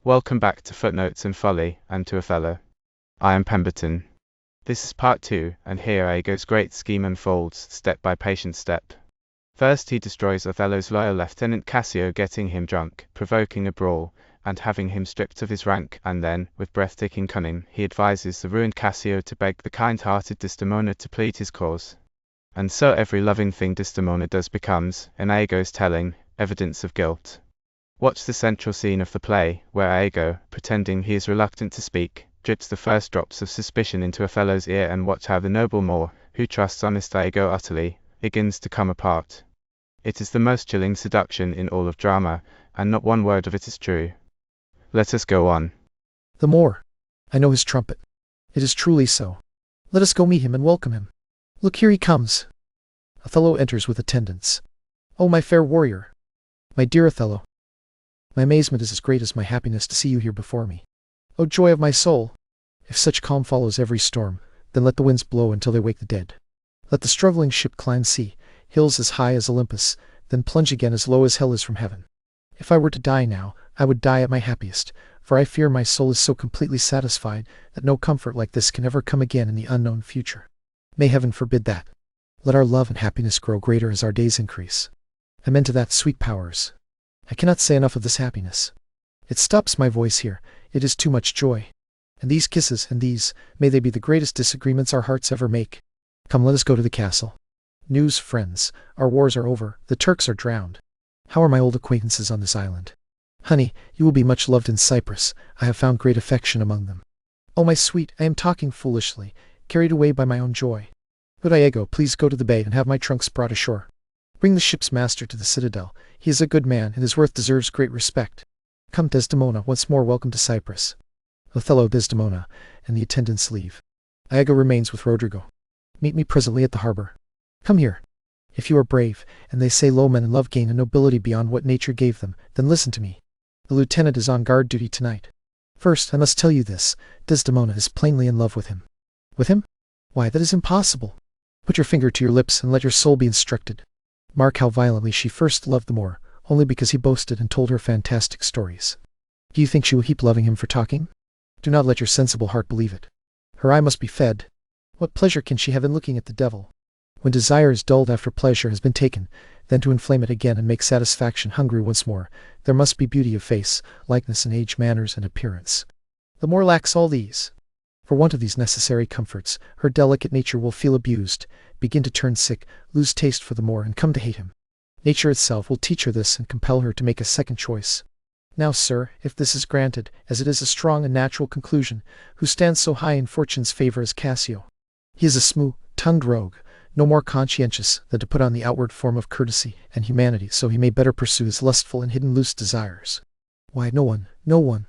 Welcome back to Footnotes Folly and to Othello. I am Pemberton. This is part 2, and here Iago's great scheme unfolds, step by patient step. First he destroys Othello's loyal lieutenant Cassio, getting him drunk, provoking a brawl, and having him stripped of his rank, and then, with breathtaking cunning, he advises the ruined Cassio to beg the kind-hearted Desdemona to plead his cause. And so every loving thing Desdemona does becomes, in Iago's telling, evidence of guilt. Watch the central scene of the play, where Iago, pretending he is reluctant to speak, drips the first drops of suspicion into Othello's ear, and watch how the noble Moor, who trusts honest Iago utterly, begins to come apart. It is the most chilling seduction in all of drama, and not one word of it is true. Let us go on. The Moor. I know his trumpet. It is truly so. Let us go meet him and welcome him. Look, here he comes. Othello enters with attendants. Oh, my fair warrior! My dear Othello! My amazement is as great as my happiness to see you here before me. O joy of my soul! If such calm follows every storm, then let the winds blow until they wake the dead. Let the struggling ship climb sea, hills as high as Olympus, then plunge again as low as hell is from heaven. If I were to die now, I would die at my happiest, for I fear my soul is so completely satisfied that no comfort like this can ever come again in the unknown future. May heaven forbid that. Let our love and happiness grow greater as our days increase. Amen to that, sweet powers. I cannot say enough of this happiness. It stops my voice here, it is too much joy. And these kisses, and these, may they be the greatest disagreements our hearts ever make. Come, let us go to the castle. News, friends, our wars are over, the Turks are drowned. How are my old acquaintances on this island? Honey, you will be much loved in Cyprus, I have found great affection among them. Oh, my sweet, I am talking foolishly, carried away by my own joy. Good Iago, please go to the bay and have my trunks brought ashore. Bring the ship's master to the citadel. He is a good man, and his worth deserves great respect. Come, Desdemona, once more welcome to Cyprus. Othello, Desdemona, and the attendants leave. Iago remains with Rodrigo. Meet me presently at the harbor. Come here. If you are brave, and they say low men in love gain a nobility beyond what nature gave them, then listen to me. The lieutenant is on guard duty tonight. First, I must tell you this, Desdemona is plainly in love with him. With him? Why, that is impossible. Put your finger to your lips and let your soul be instructed. Mark how violently she first loved the Moor, only because he boasted and told her fantastic stories. Do you think she will keep loving him for talking? Do not let your sensible heart believe it. Her eye must be fed. What pleasure can she have in looking at the devil? When desire is dulled after pleasure has been taken, then to inflame it again and make satisfaction hungry once more, there must be beauty of face, likeness in age, manners, and appearance. The Moor lacks all these. For want of these necessary comforts, her delicate nature will feel abused, begin to turn sick, lose taste for the Moor, and come to hate him. Nature itself will teach her this and compel her to make a second choice. Now, sir, if this is granted, as it is a strong and natural conclusion, who stands so high in fortune's favor as Cassio? He is a smooth-tongued rogue, no more conscientious than to put on the outward form of courtesy and humanity so he may better pursue his lustful and hidden loose desires. Why, no one.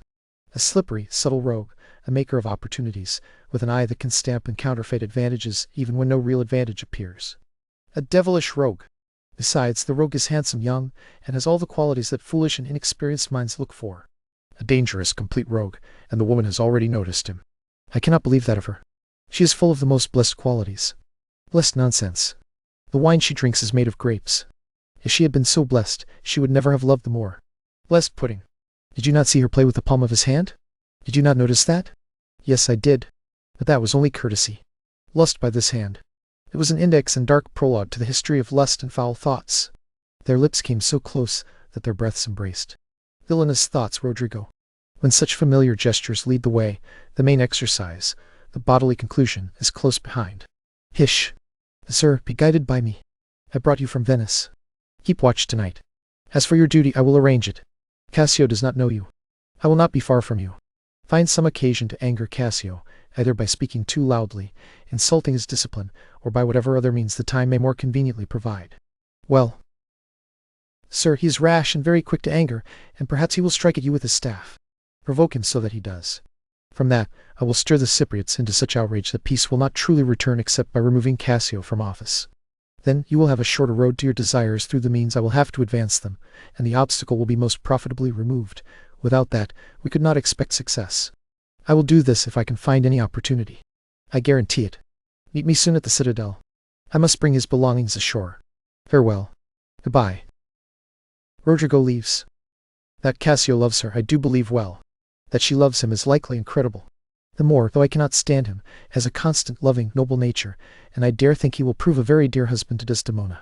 A slippery, subtle rogue, a maker of opportunities, with an eye that can stamp and counterfeit advantages even when no real advantage appears. A devilish rogue. Besides, the rogue is handsome, young, and has all the qualities that foolish and inexperienced minds look for. A dangerous, complete rogue, and the woman has already noticed him. I cannot believe that of her. She is full of the most blessed qualities. Blessed nonsense. The wine she drinks is made of grapes. If she had been so blessed, she would never have loved the Moor. Blessed pudding. Did you not see her play with the palm of his hand? Did you not notice that? Yes, I did. But that was only courtesy. Lust by this hand. It was an index and dark prologue to the history of lust and foul thoughts. Their lips came so close that their breaths embraced. Villainous thoughts, Rodrigo. When such familiar gestures lead the way, the main exercise, the bodily conclusion, is close behind. Hish! Sir, be guided by me. I brought you from Venice. Keep watch tonight. As for your duty, I will arrange it. Cassio does not know you. I will not be far from you. Find some occasion to anger Cassio, either by speaking too loudly, insulting his discipline, or by whatever other means the time may more conveniently provide. Well, sir, he is rash and very quick to anger, and perhaps he will strike at you with his staff. Provoke him so that he does. From that, I will stir the Cypriots into such outrage that peace will not truly return except by removing Cassio from office. Then you will have a shorter road to your desires through the means I will have to advance them, and the obstacle will be most profitably removed. Without that, we could not expect success. I will do this if I can find any opportunity. I guarantee it. Meet me soon at the citadel. I must bring his belongings ashore. Farewell. Goodbye. Rodrigo leaves. That Cassio loves her, I do believe well. That she loves him is likely incredible. The Moor, though I cannot stand him, has a constant, loving, noble nature, and I dare think he will prove a very dear husband to Desdemona.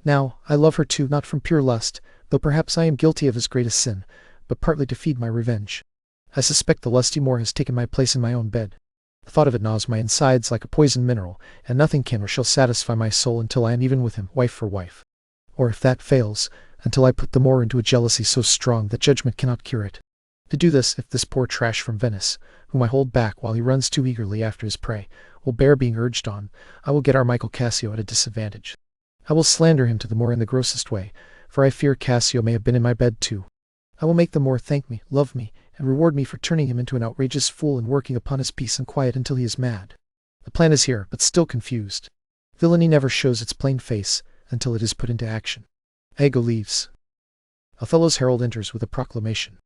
Now, I love her too, not from pure lust, though perhaps I am guilty of his greatest sin, but partly to feed my revenge. I suspect the lusty Moor has taken my place in my own bed. The thought of it gnaws my insides like a poisoned mineral, and nothing can or shall satisfy my soul until I am even with him, wife for wife. Or if that fails, until I put the Moor into a jealousy so strong that judgment cannot cure it. To do this, if this poor trash from Venice, whom I hold back while he runs too eagerly after his prey, will bear being urged on, I will get our Michael Cassio at a disadvantage. I will slander him to the Moor in the grossest way, for I fear Cassio may have been in my bed too. I will make the Moor thank me, love me, and reward me for turning him into an outrageous fool and working upon his peace and quiet until he is mad. The plan is here, but still confused. Villainy never shows its plain face until it is put into action. Iago leaves. Othello's herald enters with a proclamation.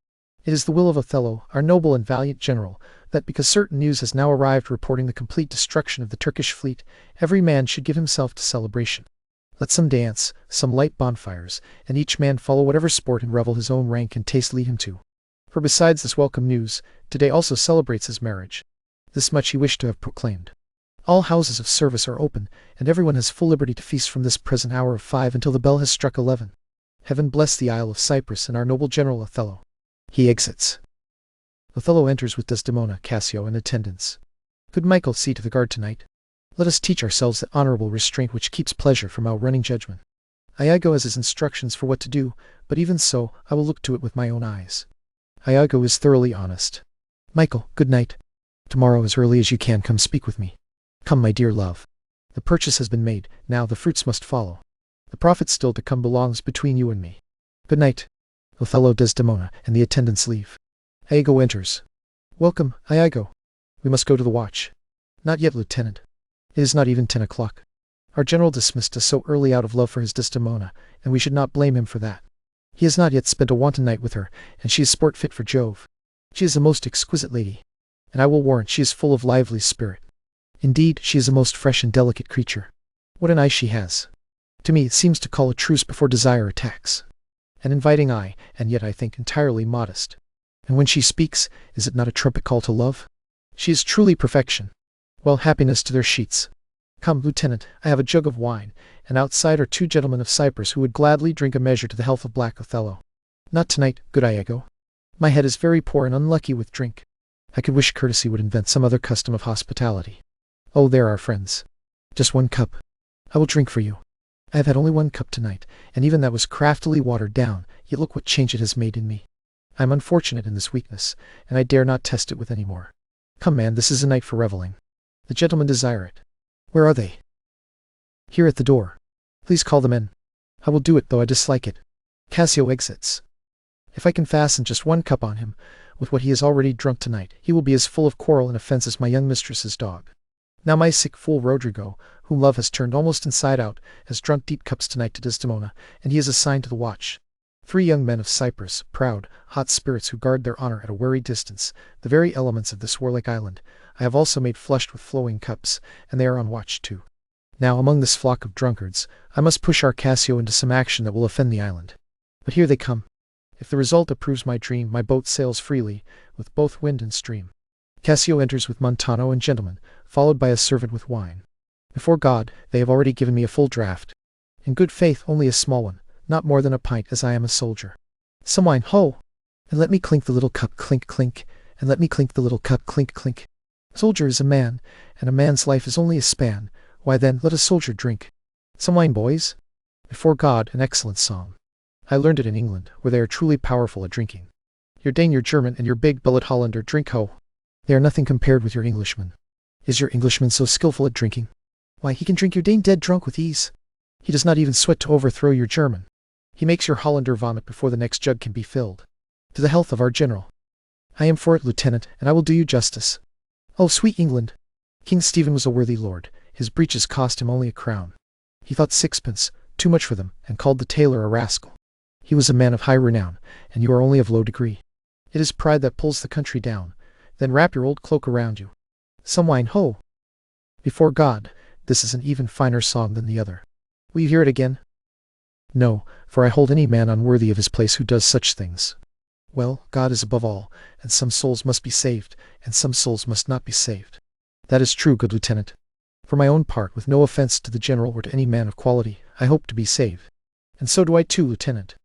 It is the will of Othello, our noble and valiant general, that because certain news has now arrived reporting the complete destruction of the Turkish fleet, every man should give himself to celebration. Let some dance, some light bonfires, and each man follow whatever sport and revel his own rank and taste lead him to. For besides this welcome news, today also celebrates his marriage. This much he wished to have proclaimed. All houses of service are open, and everyone has full liberty to feast from this present hour of 5 until the bell has struck 11. Heaven bless the Isle of Cyprus and our noble general Othello. He exits. Othello enters with Desdemona, Cassio, and attendants. Good Michael, see to the guard tonight. Let us teach ourselves that honorable restraint which keeps pleasure from outrunning judgment. Iago has his instructions for what to do, but even so, I will look to it with my own eyes. Iago is thoroughly honest. Michael, good night. Tomorrow as early as you can come speak with me. Come, my dear love. The purchase has been made, now the fruits must follow. The profit still to come belongs between you and me. Good night. Othello, Desdemona, and the attendants leave. Iago enters. Welcome, Iago. We must go to the watch. Not yet, Lieutenant. It is not even 10 o'clock. Our general dismissed us so early out of love for his Desdemona, and we should not blame him for that. He has not yet spent a wanton night with her, and she is sport fit for Jove. She is a most exquisite lady, and I will warrant she is full of lively spirit. Indeed, she is a most fresh and delicate creature. What an eye she has! To me it seems to call a truce before desire attacks. An inviting eye, and yet I think entirely modest. And when she speaks, is it not a trumpet call to love? She is truly perfection. Well, happiness to their sheets. Come, Lieutenant, I have a jug of wine, and outside are 2 gentlemen of Cyprus who would gladly drink a measure to the health of Black Othello. Not tonight, good Iago. My head is very poor and unlucky with drink. I could wish courtesy would invent some other custom of hospitality. Oh, there are friends. Just 1 cup. I will drink for you. I have had only 1 cup tonight, and even that was craftily watered down, yet look what change it has made in me. I am unfortunate in this weakness, and I dare not test it with any more. Come, man, this is a night for reveling. The gentlemen desire it. Where are they? Here at the door. Please call them in. I will do it, though I dislike it. Cassio exits. If I can fasten just 1 cup on him, with what he has already drunk tonight, he will be as full of quarrel and offence as my young mistress's dog. Now my sick fool Rodrigo, whom love has turned almost inside out, has drunk deep cups tonight to Desdemona, and he is assigned to the watch. 3 young men of Cyprus, proud, hot spirits who guard their honor at a wary distance, the very elements of this warlike island, I have also made flushed with flowing cups, and they are on watch too. Now among this flock of drunkards, I must push our Cassio into some action that will offend the island. But here they come. If the result approves my dream, my boat sails freely, with both wind and stream. Cassio enters with Montano and gentlemen, followed by a servant with wine. Before God, they have already given me a full draught. In good faith, only a small one, not more than a pint, as I am a soldier. Some wine, ho! And let me clink the little cup, clink, clink, and let me clink the little cup, clink, clink. A soldier is a man, and a man's life is only a span. Why then, let a soldier drink. Some wine, boys? Before God, an excellent song. I learned it in England, where they are truly powerful at drinking. Your Dane, your German, and your big billet Hollander drink ho! They are nothing compared with your Englishman. Is your Englishman so skillful at drinking? Why, he can drink your Dane dead drunk with ease. He does not even sweat to overthrow your German. He makes your Hollander vomit before the next jug can be filled. To the health of our general. I am for it, Lieutenant, and I will do you justice. Oh, sweet England! King Stephen was a worthy lord. His breeches cost him only a crown. He thought 6pence too much for them, and called the tailor a rascal. He was a man of high renown, and you are only of low degree. It is pride that pulls the country down. Then wrap your old cloak around you. Some wine, ho! Before God, this is an even finer song than the other. Will you hear it again? No, for I hold any man unworthy of his place who does such things. Well, God is above all, and some souls must be saved, and some souls must not be saved. That is true, good lieutenant. For my own part, with no offense to the general or to any man of quality, I hope to be saved. And so do I too, lieutenant.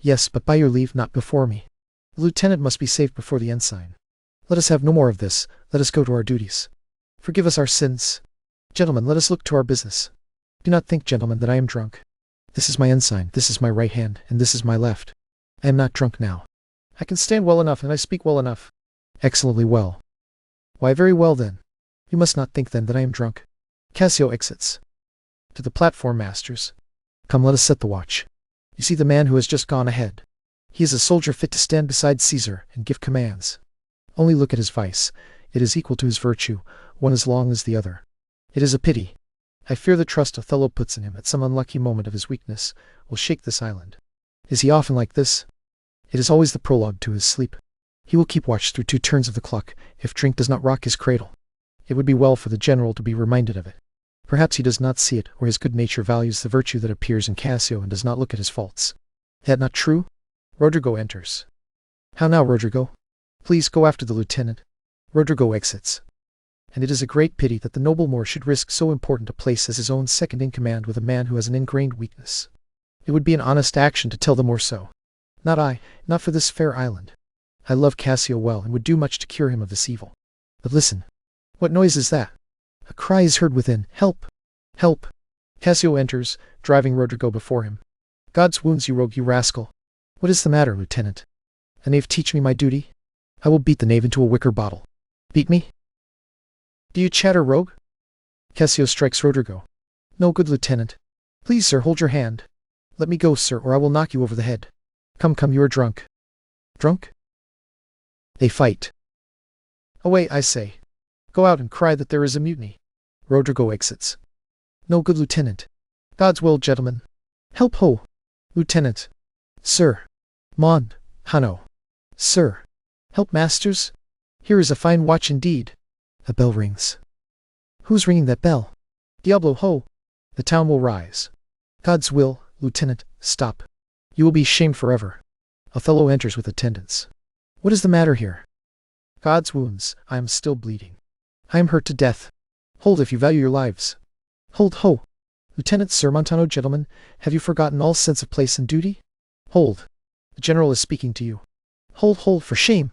Yes, but by your leave, not before me. The lieutenant must be saved before the ensign. Let us have no more of this. Let us go to our duties. Forgive us our sins. Gentlemen, let us look to our business. Do not think, gentlemen, that I am drunk. This is my ensign, this is my right hand, and this is my left. I am not drunk now. I can stand well enough, and I speak well enough. Excellently well. Why, very well then. You must not think then that I am drunk. Cassio exits. To the platform, masters. Come, let us set the watch. You see the man who has just gone ahead. He is a soldier fit to stand beside Caesar and give commands. Only look at his vice. It is equal to his virtue, one as long as the other. It is a pity. I fear the trust Othello puts in him at some unlucky moment of his weakness will shake this island. Is he often like this? It is always the prologue to his sleep. He will keep watch through 2 turns of the clock, if drink does not rock his cradle. It would be well for the general to be reminded of it. Perhaps he does not see it, or his good nature values the virtue that appears in Cassio and does not look at his faults. Is that not true? Rodrigo enters. How now, Rodrigo? Please go after the lieutenant. Rodrigo exits. And it is a great pity that the noble Moor should risk so important a place as his own second in command with a man who has an ingrained weakness. It would be an honest action to tell the Moor so. Not I, not for this fair island. I love Cassio well and would do much to cure him of this evil. But listen. What noise is that? A cry is heard within. Help! Help! Cassio enters, driving Rodrigo before him. God's wounds, you rogue, you rascal. What is the matter, lieutenant? A knave teach me my duty? I will beat the knave into a wicker bottle. Beat me? Do you chatter, rogue? Cassio strikes Rodrigo. No, good lieutenant. Please, sir, hold your hand. Let me go, sir, or I will knock you over the head. Come, come, you are drunk. Drunk? They fight. Away, I say. Go out and cry that there is a mutiny. Rodrigo exits. No, good lieutenant. God's will, gentlemen. Help, ho! Lieutenant. Sir. Mond. Hano. Sir. Help, masters. Here is a fine watch indeed. A bell rings. Who's ringing that bell? Diablo, ho! The town will rise. God's will, lieutenant, stop. You will be shamed forever. Othello enters with attendants. What is the matter here? God's wounds, I am still bleeding. I am hurt to death. Hold if you value your lives. Hold, ho! Lieutenant, Sir Montano, gentlemen, have you forgotten all sense of place and duty? Hold. The general is speaking to you. Hold, hold, for shame!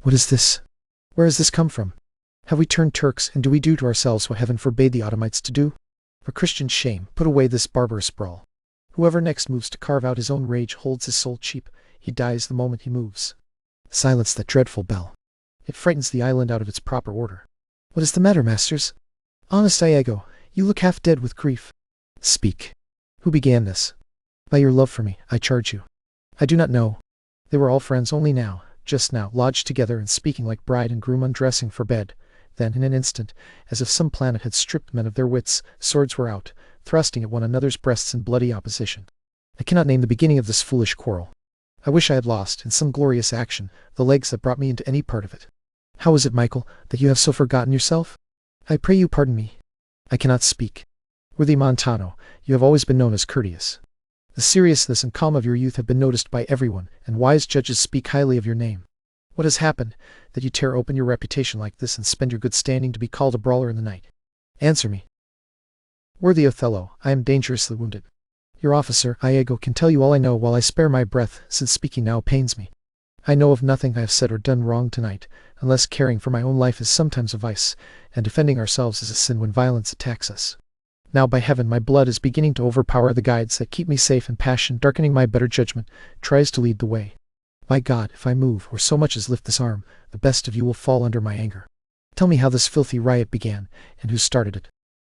What is this? Where has this come from? Have we turned Turks, and do we do to ourselves what heaven forbade the Ottomites to do? For Christian shame, put away this barbarous brawl. Whoever next moves to carve out his own rage holds his soul cheap. He dies the moment he moves. Silence that dreadful bell. It frightens the island out of its proper order. What is the matter, masters? Honest Iago, you look half dead with grief. Speak. Who began this? By your love for me, I charge you. I do not know. They were all friends, only now, just now, lodged together and speaking like bride and groom undressing for bed. Then, in an instant, as if some planet had stripped men of their wits, swords were out, thrusting at one another's breasts in bloody opposition. I cannot name the beginning of this foolish quarrel. I wish I had lost, in some glorious action, the legs that brought me into any part of it. How is it, Michael, that you have so forgotten yourself? I pray you pardon me. I cannot speak. Worthy Montano, you have always been known as courteous. The seriousness and calm of your youth have been noticed by everyone, and wise judges speak highly of your name. What has happened, that you tear open your reputation like this and spend your good standing to be called a brawler in the night? Answer me. Worthy Othello, I am dangerously wounded. Your officer, Iago, can tell you all I know while I spare my breath, since speaking now pains me. I know of nothing I have said or done wrong tonight, unless caring for my own life is sometimes a vice, and defending ourselves is a sin when violence attacks us. Now, by heaven, my blood is beginning to overpower the guides that keep me safe, and passion, darkening my better judgment, tries to lead the way. My God, if I move, or so much as lift this arm, the best of you will fall under my anger. Tell me how this filthy riot began, and who started it.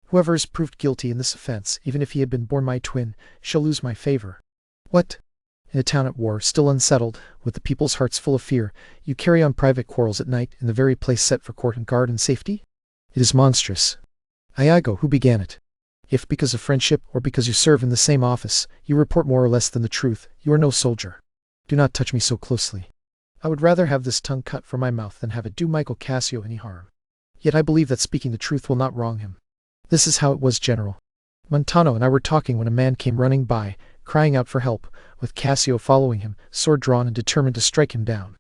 Whoever is proved guilty in this offense, even if he had been born my twin, shall lose my favor. What? In a town at war, still unsettled, with the people's hearts full of fear, you carry on private quarrels at night in the very place set for court and guard and safety? It is monstrous. Iago, who began it? If, because of friendship, or because you serve in the same office, you report more or less than the truth, you are no soldier. Do not touch me so closely. I would rather have this tongue cut from my mouth than have it do Michael Cassio any harm. Yet I believe that speaking the truth will not wrong him. This is how it was, General. Montano and I were talking when a man came running by, crying out for help, with Cassio following him, sword drawn and determined to strike him down.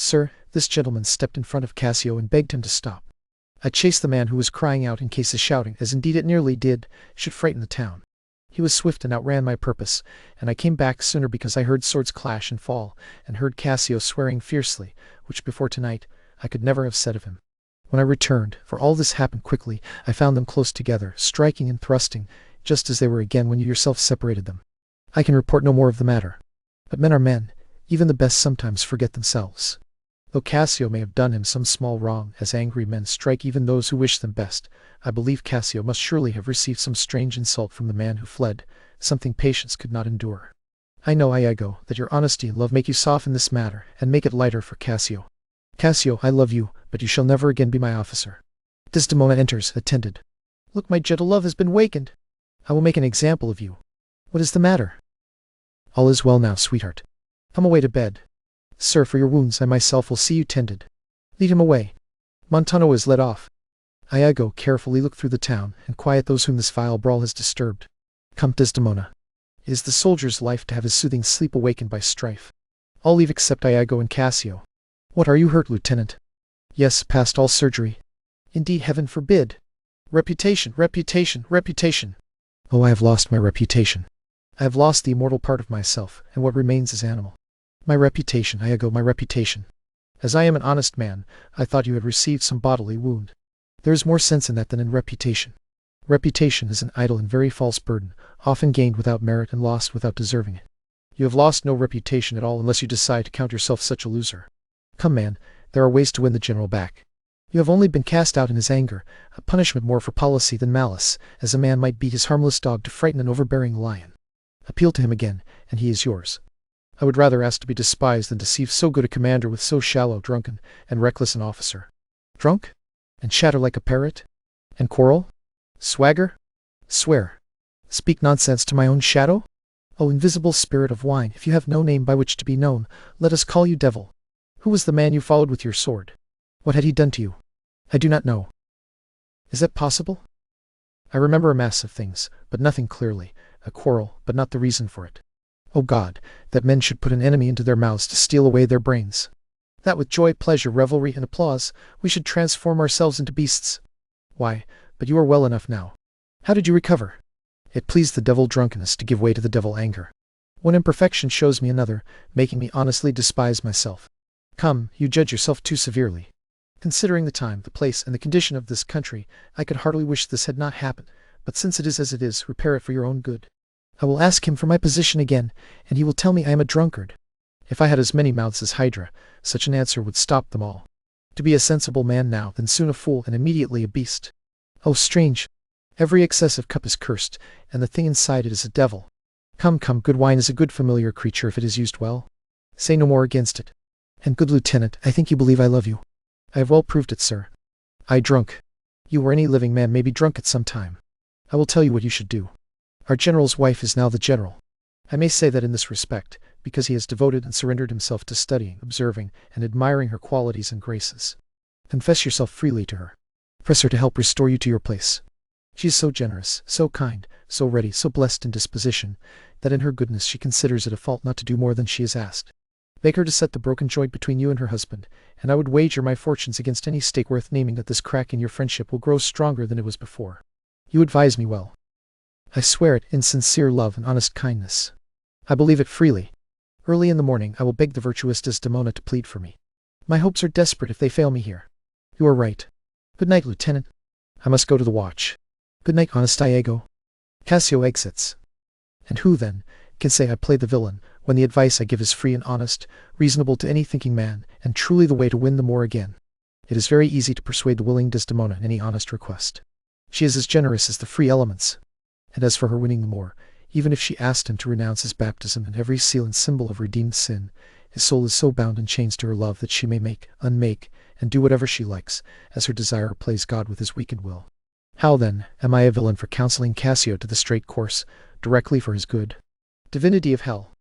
Sir, this gentleman stepped in front of Cassio and begged him to stop. I chased the man who was crying out in case his shouting, as indeed it nearly did, should frighten the town. He was swift and outran my purpose, and I came back sooner because I heard swords clash and fall, and heard Cassio swearing fiercely, which before tonight I could never have said of him. When I returned, for all this happened quickly, I found them close together, striking and thrusting, just as they were again when you yourself separated them. I can report no more of the matter. But men are men, even the best sometimes forget themselves. Though Cassio may have done him some small wrong, as angry men strike even those who wish them best, I believe Cassio must surely have received some strange insult from the man who fled, something patience could not endure. I know, Iago, that your honesty and love make you soften this matter, and make it lighter for Cassio. Cassio, I love you, but you shall never again be my officer. Desdemona enters, attended. Look, my gentle love has been wakened. I will make an example of you. What is the matter? All is well now, sweetheart. Come away to bed. Sir, for your wounds I myself will see you tended. Lead him away. Montano is led off. Iago, carefully look through the town, and quiet those whom this vile brawl has disturbed. Come, Desdemona. It is the soldier's life to have his soothing sleep awakened by strife. All leave except Iago and Cassio. What, are you hurt, Lieutenant? Yes, past all surgery. Indeed, heaven forbid. Reputation, reputation, reputation. Oh, I have lost my reputation. I have lost the immortal part of myself, and what remains is animal. My reputation, Iago, my reputation. As I am an honest man, I thought you had received some bodily wound. There is more sense in that than in reputation. Reputation is an idle and very false burden, often gained without merit and lost without deserving it. You have lost no reputation at all unless you decide to count yourself such a loser. Come, man, there are ways to win the general back. You have only been cast out in his anger, a punishment more for policy than malice, as a man might beat his harmless dog to frighten an overbearing lion. Appeal to him again, and he is yours. I would rather ask to be despised than deceive so good a commander with so shallow, drunken, and reckless an officer. Drunk? And chatter like a parrot? And quarrel? Swagger? Swear? Speak nonsense to my own shadow? O invisible spirit of wine, if you have no name by which to be known, let us call you devil. Who was the man you followed with your sword? What had he done to you? I do not know. Is that possible? I remember a mass of things, but nothing clearly, a quarrel, but not the reason for it. O God, that men should put an enemy into their mouths to steal away their brains. That with joy, pleasure, revelry, and applause, we should transform ourselves into beasts. Why, but you are well enough now. How did you recover? It pleased the devil drunkenness to give way to the devil anger. One imperfection shows me another, making me honestly despise myself. Come, you judge yourself too severely. Considering the time, the place, and the condition of this country, I could heartily wish this had not happened, but since it is as it is, repair it for your own good. I will ask him for my position again, and he will tell me I am a drunkard. If I had as many mouths as Hydra, such an answer would stop them all. To be a sensible man now, then soon a fool, and immediately a beast. Oh, strange! Every excessive cup is cursed, and the thing inside it is a devil. Come, come, good wine is a good familiar creature if it is used well. Say no more against it. And, good lieutenant, I think you believe I love you. I have well proved it, sir. I drunk. You or any living man may be drunk at some time. I will tell you what you should do. Our general's wife is now the general. I may say that in this respect, because he has devoted and surrendered himself to studying, observing, and admiring her qualities and graces. Confess yourself freely to her. Press her to help restore you to your place. She is so generous, so kind, so ready, so blessed in disposition, that in her goodness she considers it a fault not to do more than she is asked. Beg her to set the broken joint between you and her husband, and I would wager my fortunes against any stake worth naming that this crack in your friendship will grow stronger than it was before. You advise me well. I swear it in sincere love and honest kindness. I believe it freely. Early in the morning I will beg the virtuous Desdemona to plead for me. My hopes are desperate if they fail me here. You are right. Good night, Lieutenant. I must go to the watch. Good night, honest Iago. Cassio exits. And who, then, can say I play the villain, when the advice I give is free and honest, reasonable to any thinking man, and truly the way to win the Moor again? It is very easy to persuade the willing Desdemona in any honest request. She is as generous as the free elements. And as for her winning the Moor, even if she asked him to renounce his baptism and every seal and symbol of redeemed sin, his soul is so bound in chains to her love that she may make, unmake, and do whatever she likes, as her desire plays God with his weakened will. How, then, am I a villain for counseling Cassio to the straight course, directly for his good? Divinity of hell!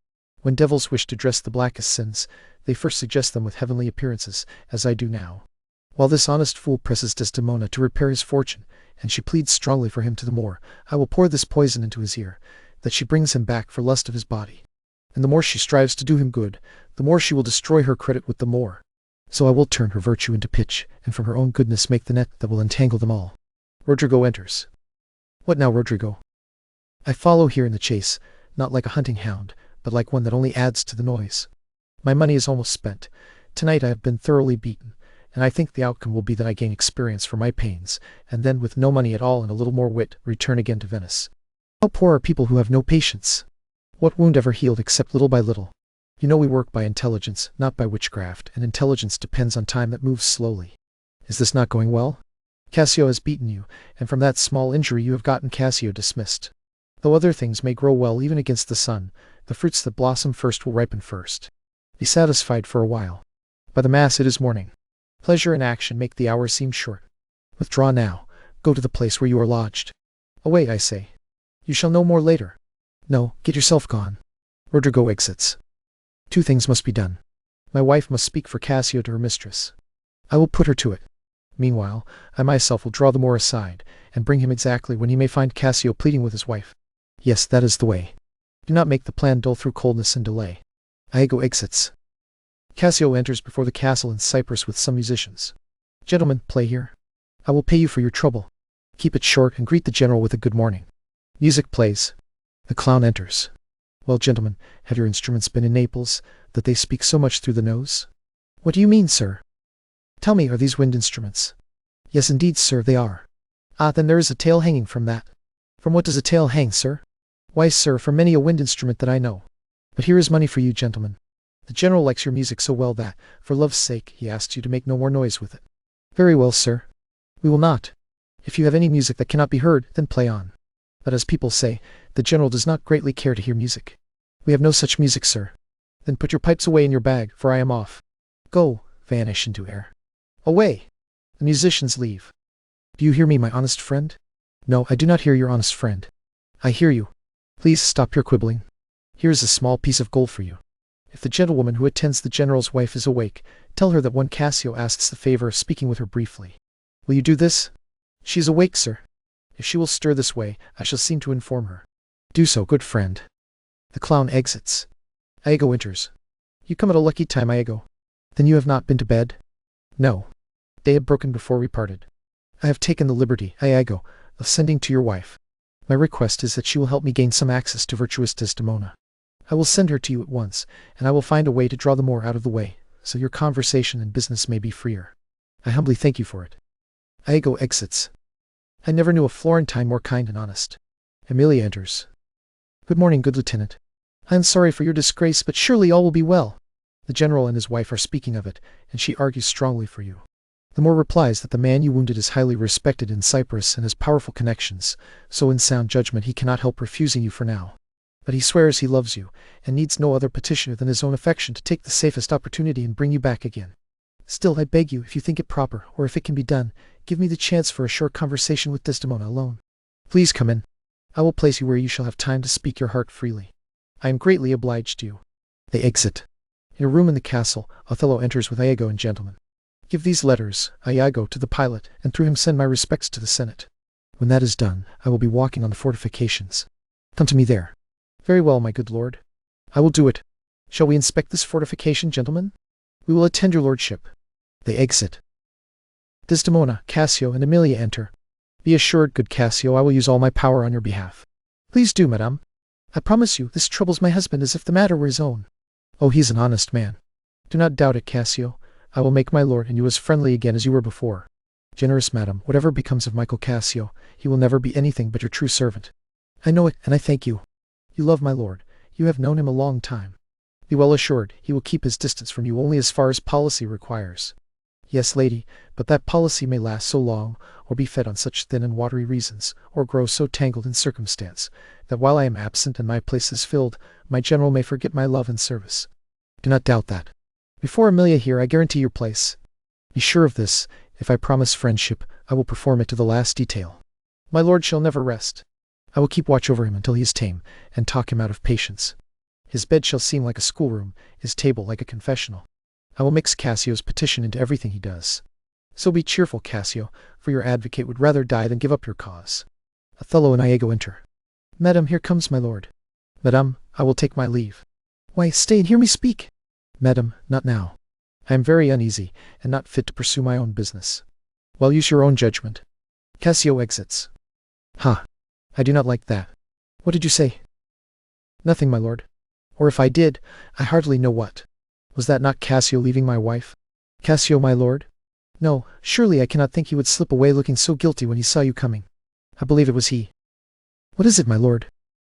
When devils wish to dress the blackest sins, they first suggest them with heavenly appearances, as I do now. While this honest fool presses Desdemona to repair his fortune, and she pleads strongly for him to the Moor, I will pour this poison into his ear, that she brings him back for lust of his body. And the more she strives to do him good, the more she will destroy her credit with the Moor. So I will turn her virtue into pitch, and from her own goodness make the net that will entangle them all. Rodrigo enters. What now, Rodrigo? I follow here in the chase, not like a hunting hound, but like one that only adds to the noise. My money is almost spent. Tonight I have been thoroughly beaten, and I think the outcome will be that I gain experience for my pains, and then with no money at all and a little more wit, return again to Venice. How poor are people who have no patience! What wound ever healed except little by little? You know we work by intelligence, not by witchcraft, and intelligence depends on time that moves slowly. Is this not going well? Cassio has beaten you, and from that small injury you have gotten Cassio dismissed. Though other things may grow well even against the sun, the fruits that blossom first will ripen first. Be satisfied for a while. By the mass it is morning. Pleasure and action make the hours seem short. Withdraw now. Go to the place where you are lodged. Away, I say. You shall know more later. No, get yourself gone. Rodrigo exits. 2 things must be done. My wife must speak for Cassio to her mistress. I will put her to it. Meanwhile, I myself will draw the Moor aside, and bring him exactly when he may find Cassio pleading with his wife. Yes, that is the way. Do not make the plan dull through coldness and delay. Iago exits. Cassio enters before the castle in Cyprus with some musicians. Gentlemen, play here. I will pay you for your trouble. Keep it short and greet the general with a good morning. Music plays. The clown enters. Well, gentlemen, have your instruments been in Naples, that they speak so much through the nose? What do you mean, sir? Tell me, are these wind instruments? Yes, indeed, sir, they are. Ah, then there is a tail hanging from that. From what does a tail hang, sir? Why, sir, from many a wind instrument that I know. But here is money for you, gentlemen. The general likes your music so well that, for love's sake, he asks you to make no more noise with it. Very well, sir. We will not. If you have any music that cannot be heard, then play on. But as people say, the general does not greatly care to hear music. We have no such music, sir. Then put your pipes away in your bag, for I am off. Go, vanish into air. Away! The musicians leave. Do you hear me, my honest friend? No, I do not hear your honest friend. I hear you. Please stop your quibbling. Here is a small piece of gold for you. If the gentlewoman who attends the general's wife is awake, tell her that one Cassio asks the favor of speaking with her briefly. Will you do this? She is awake, sir. If she will stir this way, I shall seem to inform her. Do so, good friend. The clown exits. Iago enters. You come at a lucky time, Iago. Then you have not been to bed? No. Day had broken before we parted. I have taken the liberty, Iago, of sending to your wife. My request is that she will help me gain some access to virtuous Desdemona. I will send her to you at once, and I will find a way to draw the Moor out of the way, so your conversation and business may be freer. I humbly thank you for it. Iago exits. I never knew a Florentine more kind and honest. Emilia enters. Good morning, good lieutenant. I am sorry for your disgrace, but surely all will be well. The general and his wife are speaking of it, and she argues strongly for you. The Moor replies that the man you wounded is highly respected in Cyprus and has powerful connections, so in sound judgment he cannot help refusing you for now. But he swears he loves you, and needs no other petitioner than his own affection to take the safest opportunity and bring you back again. Still, I beg you, if you think it proper, or if it can be done, give me the chance for a short conversation with Desdemona alone. Please come in. I will place you where you shall have time to speak your heart freely. I am greatly obliged to you. They exit. In a room in the castle, Othello enters with Iago and gentlemen. Give these letters, Iago, to the pilot, and through him send my respects to the Senate. When that is done, I will be walking on the fortifications. Come to me there. Very well, my good lord. I will do it. Shall we inspect this fortification, gentlemen? We will attend your lordship. They exit. Desdemona, Cassio, and Emilia enter. Be assured, good Cassio, I will use all my power on your behalf. Please do, madame. I promise you, this troubles my husband as if the matter were his own. Oh, he's an honest man. Do not doubt it, Cassio. I will make my lord and you as friendly again as you were before. Generous madam, whatever becomes of Michael Cassio, he will never be anything but your true servant. I know it, and I thank you. You love my lord. You have known him a long time. Be well assured, he will keep his distance from you only as far as policy requires. Yes, lady, but that policy may last so long, or be fed on such thin and watery reasons, or grow so tangled in circumstance, that while I am absent and my place is filled, my general may forget my love and service. Do not doubt that. Before Emilia here, I guarantee your place. Be sure of this. If I promise friendship, I will perform it to the last detail. My lord shall never rest. I will keep watch over him until he is tame, and talk him out of patience. His bed shall seem like a schoolroom, his table like a confessional. I will mix Cassio's petition into everything he does. So be cheerful, Cassio, for your advocate would rather die than give up your cause. Othello and Iago enter. Madam, here comes my lord. Madam, I will take my leave. Why, stay and hear me speak. Madam, not now. I am very uneasy, and not fit to pursue my own business. Well, use your own judgment. Cassio exits. Ha! I do not like that. What did you say? Nothing, my lord. Or if I did, I hardly know what. Was that not Cassio leaving my wife? Cassio, my lord? No, surely I cannot think he would slip away looking so guilty when he saw you coming. I believe it was he. What is it, my lord?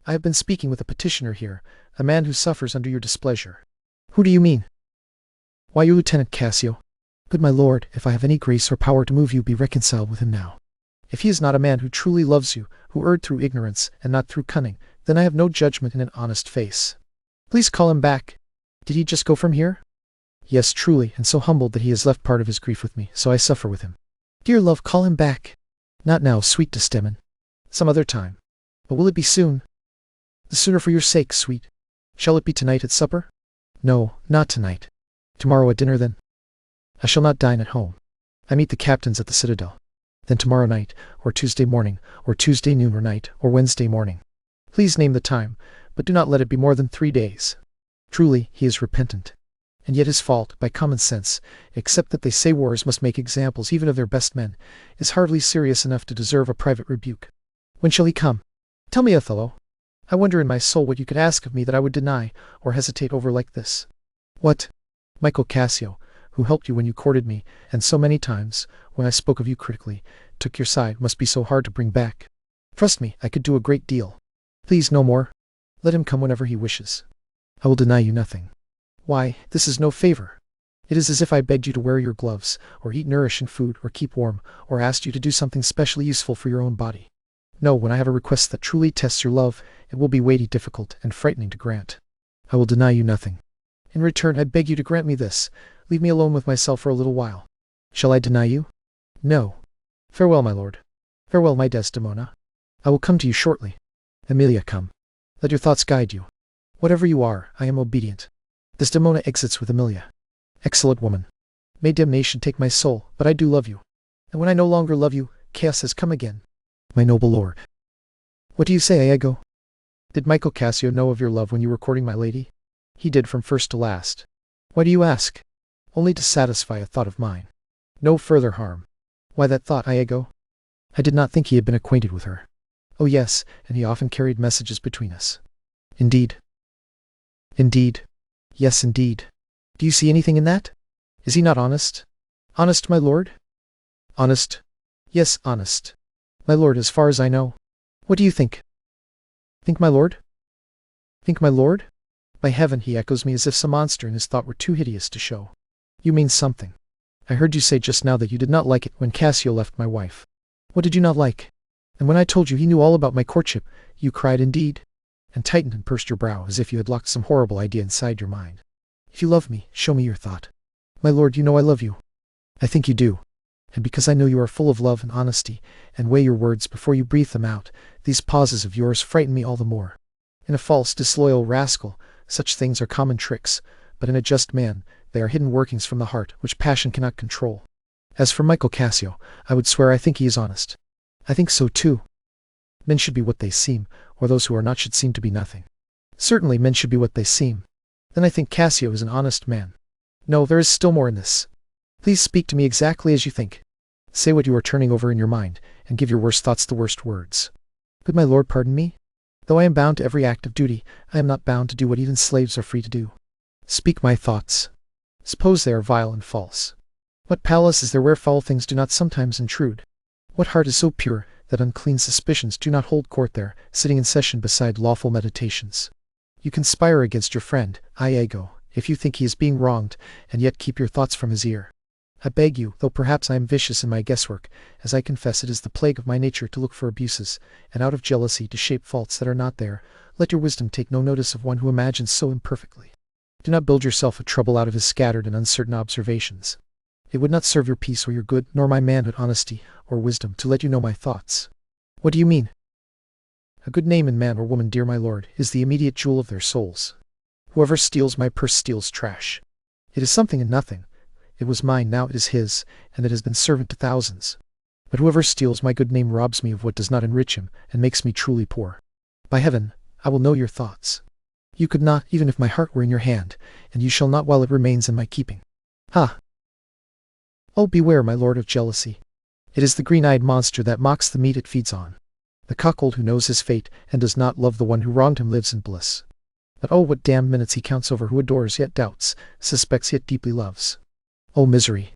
I have been speaking with a petitioner here, a man who suffers under your displeasure. Who do you mean? Why, your Lieutenant Cassio. Good my lord, if I have any grace or power to move you, be reconciled with him now. If he is not a man who truly loves you, who erred through ignorance and not through cunning, then I have no judgment in an honest face. Please call him back. Did he just go from here? Yes, truly, and so humbled that he has left part of his grief with me, so I suffer with him. Dear love, call him back. Not now, sweet Desdemona. Some other time. But will it be soon? The sooner for your sake, sweet. Shall it be tonight at supper? No, not tonight. Tomorrow at dinner, then? I shall not dine at home. I meet the captains at the citadel. Then tomorrow night, or Tuesday morning, or Tuesday noon or night, or Wednesday morning. Please name the time, but do not let it be more than 3 days. Truly, he is repentant. And yet his fault, by common sense, except that they say wars must make examples even of their best men, is hardly serious enough to deserve a private rebuke. When shall he come? Tell me, Othello. I wonder in my soul what you could ask of me that I would deny, or hesitate over like this. What? Michael Cassio, who helped you when you courted me, and so many times, when I spoke of you critically, took your side, must be so hard to bring back. Trust me, I could do a great deal. Please, no more. Let him come whenever he wishes. I will deny you nothing. Why, this is no favor. It is as if I begged you to wear your gloves, or eat nourishing food, or keep warm, or asked you to do something specially useful for your own body. No, when I have a request that truly tests your love, it will be weighty, difficult, and frightening to grant. I will deny you nothing. In return, I beg you to grant me this. Leave me alone with myself for a little while. Shall I deny you? No. Farewell, my lord. Farewell, my Desdemona. I will come to you shortly. Emilia, come. Let your thoughts guide you. Whatever you are, I am obedient. Desdemona exits with Emilia. Excellent woman. May damnation take my soul, but I do love you. And when I no longer love you, chaos has come again. My noble lord. What do you say, Iago? Did Michael Cassio know of your love when you were courting my lady? He did from first to last. Why do you ask? Only to satisfy a thought of mine. No further harm. Why that thought, Iago? I did not think he had been acquainted with her. Oh yes, and he often carried messages between us. Indeed. Indeed. Yes, indeed. Do you see anything in that? Is he not honest? Honest, my lord? Honest. Yes, honest. My lord, as far as I know. What do you think? Think, my lord? Think, my lord? By heaven, he echoes me as if some monster in his thought were too hideous to show. You mean something. I heard you say just now that you did not like it when Cassio left my wife. What did you not like? And when I told you he knew all about my courtship, you cried indeed, and tightened and pursed your brow as if you had locked some horrible idea inside your mind. If you love me, show me your thought. My lord, you know I love you. I think you do. And because I know you are full of love and honesty, and weigh your words before you breathe them out, these pauses of yours frighten me all the more. In a false, disloyal rascal, such things are common tricks, but in a just man, they are hidden workings from the heart, which passion cannot control. As for Michael Cassio, I would swear I think he is honest. I think so too. Men should be what they seem, or those who are not should seem to be nothing. Certainly men should be what they seem. Then I think Cassio is an honest man. No, there is still more in this. Please speak to me exactly as you think. Say what you are turning over in your mind, and give your worst thoughts the worst words. Could my lord pardon me? Though I am bound to every act of duty, I am not bound to do what even slaves are free to do. Speak my thoughts. Suppose they are vile and false. What palace is there where foul things do not sometimes intrude? What heart is so pure that unclean suspicions do not hold court there, sitting in session beside lawful meditations? You conspire against your friend, Iago, if you think he is being wronged, and yet keep your thoughts from his ear. I beg you, though perhaps I am vicious in my guesswork, as I confess it is the plague of my nature to look for abuses, and out of jealousy to shape faults that are not there, let your wisdom take no notice of one who imagines so imperfectly. Do not build yourself a trouble out of his scattered and uncertain observations. It would not serve your peace or your good, nor my manhood, honesty, or wisdom, to let you know my thoughts. What do you mean? A good name in man or woman, dear my lord, is the immediate jewel of their souls. Whoever steals my purse steals trash. It is something and nothing. It was mine, now it is his, and it has been servant to thousands. But whoever steals my good name robs me of what does not enrich him, and makes me truly poor. By heaven, I will know your thoughts. You could not, even if my heart were in your hand, and you shall not while it remains in my keeping. Ha! Oh, beware, my lord, of jealousy. It is the green-eyed monster that mocks the meat it feeds on. The cuckold who knows his fate and does not love the one who wronged him lives in bliss. But oh, what damned minutes he counts over who adores yet doubts, suspects yet deeply loves. Oh, misery!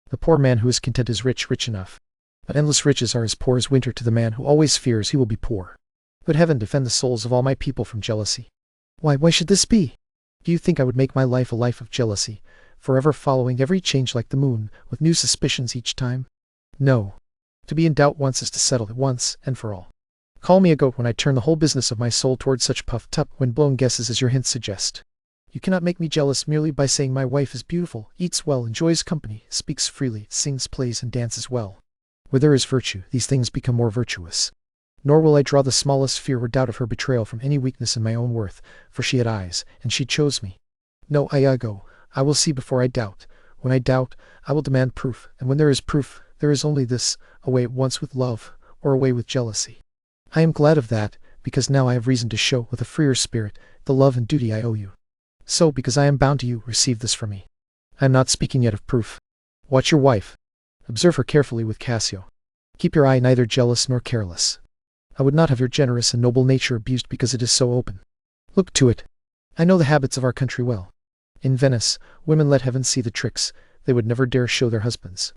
The poor man who is content is rich enough. But endless riches are as poor as winter to the man who always fears he will be poor. Good heaven defend the souls of all my people from jealousy. Why should this be? Do you think I would make my life a life of jealousy, forever following every change like the moon, with new suspicions each time? No. To be in doubt once is to settle it once and for all. Call me a goat when I turn the whole business of my soul towards such puffed-up, wind-blown guesses as your hints suggest. You cannot make me jealous merely by saying my wife is beautiful, eats well, enjoys company, speaks freely, sings, plays, and dances well. Where there is virtue, these things become more virtuous. Nor will I draw the smallest fear or doubt of her betrayal from any weakness in my own worth, for she had eyes, and she chose me. No, Iago, I will see before I doubt. When I doubt, I will demand proof, and when there is proof, there is only this, away at once with love, or away with jealousy. I am glad of that, because now I have reason to show, with a freer spirit, the love and duty I owe you. So, because I am bound to you, receive this from me. I am not speaking yet of proof. Watch your wife. Observe her carefully with Cassio. Keep your eye neither jealous nor careless. I would not have your generous and noble nature abused because it is so open. Look to it. I know the habits of our country well. In Venice, women let heaven see the tricks they would never dare show their husbands.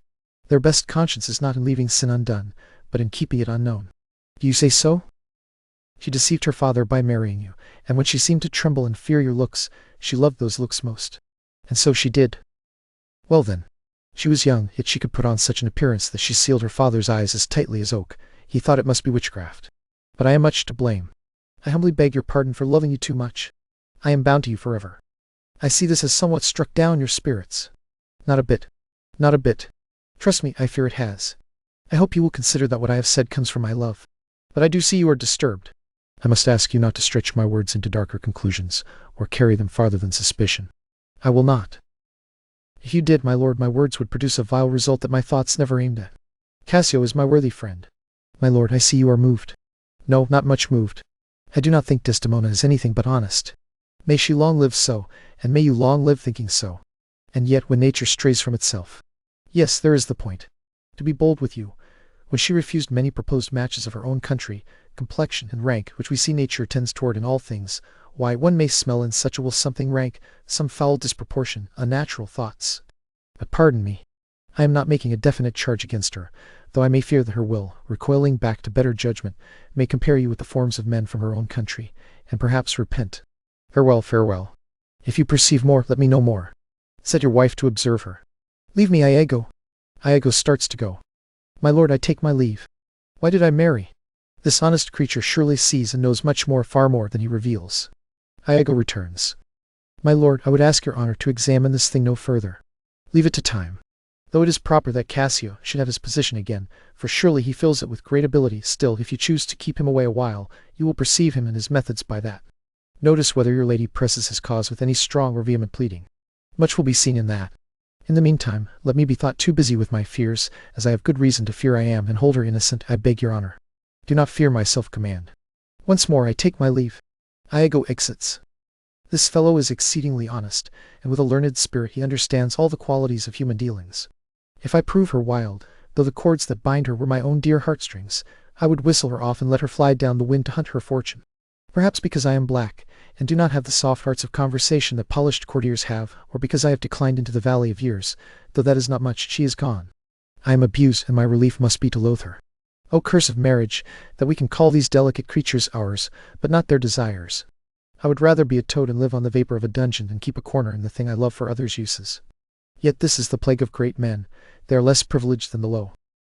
Their best conscience is not in leaving sin undone, but in keeping it unknown. Do you say so? She deceived her father by marrying you, and when she seemed to tremble and fear your looks, she loved those looks most. And so she did. Well then, she was young, yet she could put on such an appearance that she sealed her father's eyes as tightly as oak. He thought it must be witchcraft. But I am much to blame. I humbly beg your pardon for loving you too much. I am bound to you forever. I see this has somewhat struck down your spirits. Not a bit. Not a bit. Trust me, I fear it has. I hope you will consider that what I have said comes from my love. But I do see you are disturbed. I must ask you not to stretch my words into darker conclusions, or carry them farther than suspicion. I will not. If you did, my lord, my words would produce a vile result that my thoughts never aimed at. Cassio is my worthy friend. My lord, I see you are moved. No, not much moved. I do not think Desdemona is anything but honest. May she long live so, and may you long live thinking so. And yet when nature strays from itself. Yes, there is the point. To be bold with you, when she refused many proposed matches of her own country, complexion, and rank, which we see nature tends toward in all things, why, one may smell in such a will something rank, some foul disproportion, unnatural thoughts. But pardon me, I am not making a definite charge against her, though I may fear that her will, recoiling back to better judgment, may compare you with the forms of men from her own country, and perhaps repent. Farewell, farewell. If you perceive more, let me know more. Set your wife to observe her. Leave me, Iago. Iago starts to go. My lord, I take my leave. Why did I marry? This honest creature surely sees and knows much more, far more than he reveals. Iago returns. My lord, I would ask your honor to examine this thing no further. Leave it to time. Though it is proper that Cassio should have his position again, for surely he fills it with great ability, still, if you choose to keep him away a while, you will perceive him and his methods by that. Notice whether your lady presses his cause with any strong or vehement pleading. Much will be seen in that. In the meantime, let me be thought too busy with my fears, as I have good reason to fear I am, and hold her innocent, I beg your honor. Do not fear my self-command. Once more I take my leave. Iago exits. This fellow is exceedingly honest, and with a learned spirit he understands all the qualities of human dealings. If I prove her wild, though the cords that bind her were my own dear heartstrings, I would whistle her off and let her fly down the wind to hunt her fortune. Perhaps because I am black, and do not have the soft arts of conversation that polished courtiers have, or because I have declined into the valley of years, though that is not much, she is gone. I am abused, and my relief must be to loathe her. O curse of marriage, that we can call these delicate creatures ours, but not their desires. I would rather be a toad and live on the vapor of a dungeon than keep a corner in the thing I love for others' uses. Yet this is the plague of great men. They are less privileged than the low.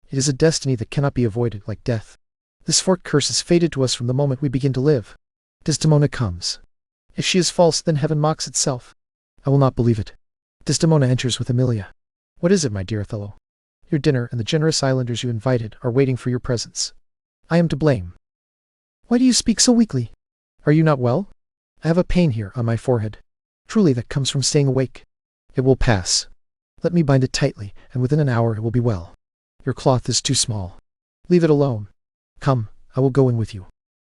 It is a destiny that cannot be avoided, like death. This forked curse is fated to us from the moment we begin to live. Desdemona comes. If she is false, then heaven mocks itself. I will not believe it. Desdemona enters with Emilia. What is it, my dear Othello? Your dinner and the generous islanders you invited are waiting for your presence. I am to blame. Why do you speak so weakly? Are you not well? I have a pain here on my forehead. Truly that comes from staying awake. It will pass. Let me bind it tightly, and within an hour it will be well. Your cloth is too small. Leave it alone. Come, I will go in with you.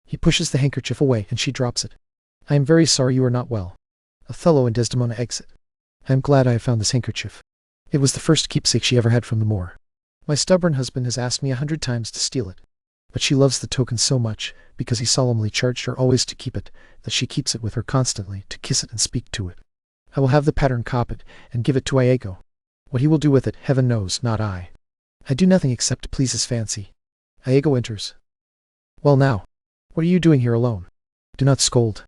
He pushes the handkerchief away, and she drops it. I am very sorry you are not well. Othello and Desdemona exit. I am glad I have found this handkerchief. It was the first keepsake she ever had from the Moor. My stubborn husband has asked me 100 times to steal it, but she loves the token so much, because he solemnly charged her always to keep it, that she keeps it with her constantly, to kiss it and speak to it. I will have the pattern copied, and give it to Iago. What he will do with it, heaven knows, not I. I do nothing except to please his fancy. Iago enters. Well now, what are you doing here alone? Do not scold.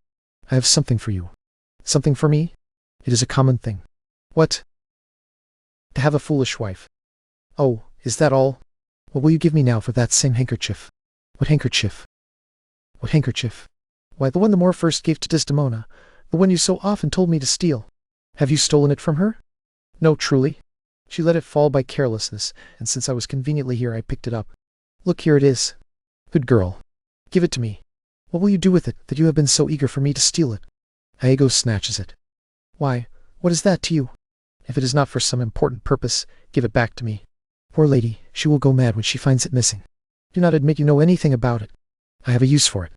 I have something for you. Something for me? It is a common thing. What? To have a foolish wife. Oh, is that all? What will you give me now for that same handkerchief? What handkerchief? What handkerchief? Why, the one the Moor first gave to Desdemona, the one you so often told me to steal. Have you stolen it from her? No, truly. She let it fall by carelessness, and since I was conveniently here I picked it up. Look, here it is. Good girl. Give it to me. What will you do with it, that you have been so eager for me to steal it? Iago snatches it. Why, what is that to you? If it is not for some important purpose, give it back to me. Poor lady, she will go mad when she finds it missing. Do not admit you know anything about it. I have a use for it.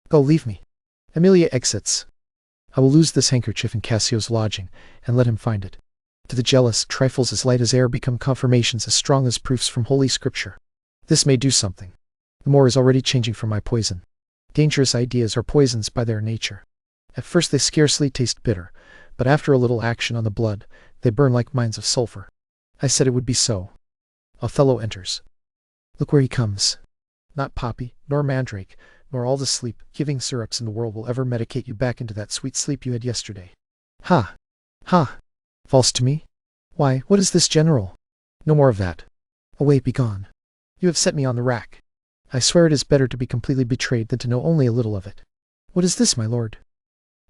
Go, leave me. Emilia exits. I will lose this handkerchief in Cassio's lodging, and let him find it. To the jealous, trifles as light as air become confirmations as strong as proofs from Holy Scripture. This may do something. The Moor is already changing from my poison. Dangerous ideas are poisons by their nature. At first they scarcely taste bitter, but after a little action on the blood, they burn like mines of sulphur. I said it would be so. Othello enters. Look where he comes. Not poppy, nor mandrake, nor all the sleep-giving syrups in the world will ever medicate you back into that sweet sleep you had yesterday. Ha! Ha! False to me? Why, what is this, General? No more of that. Away, begone. You have set me on the rack. I swear it is better to be completely betrayed than to know only a little of it. What is this, my lord?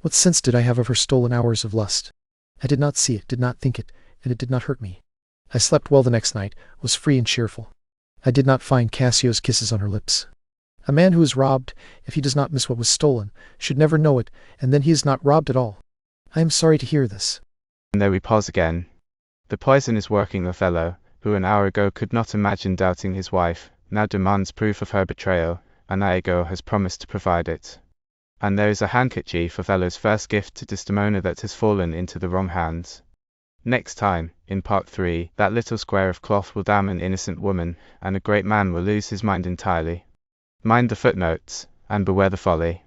What sense did I have of her stolen hours of lust? I did not see it, did not think it, and it did not hurt me. I slept well the next night, was free and cheerful. I did not find Cassio's kisses on her lips. A man who is robbed, if he does not miss what was stolen, should never know it, and then he is not robbed at all. I am sorry to hear this. And there we pause again. The poison is working. Othello, who an hour ago could not imagine doubting his wife, now demands proof of her betrayal, and Iago has promised to provide it. And there is a handkerchief, Othello's first gift to Desdemona, that has fallen into the wrong hands. Next time, in Part 3, that little square of cloth will damn an innocent woman, and a great man will lose his mind entirely. Mind the footnotes, and beware the folly.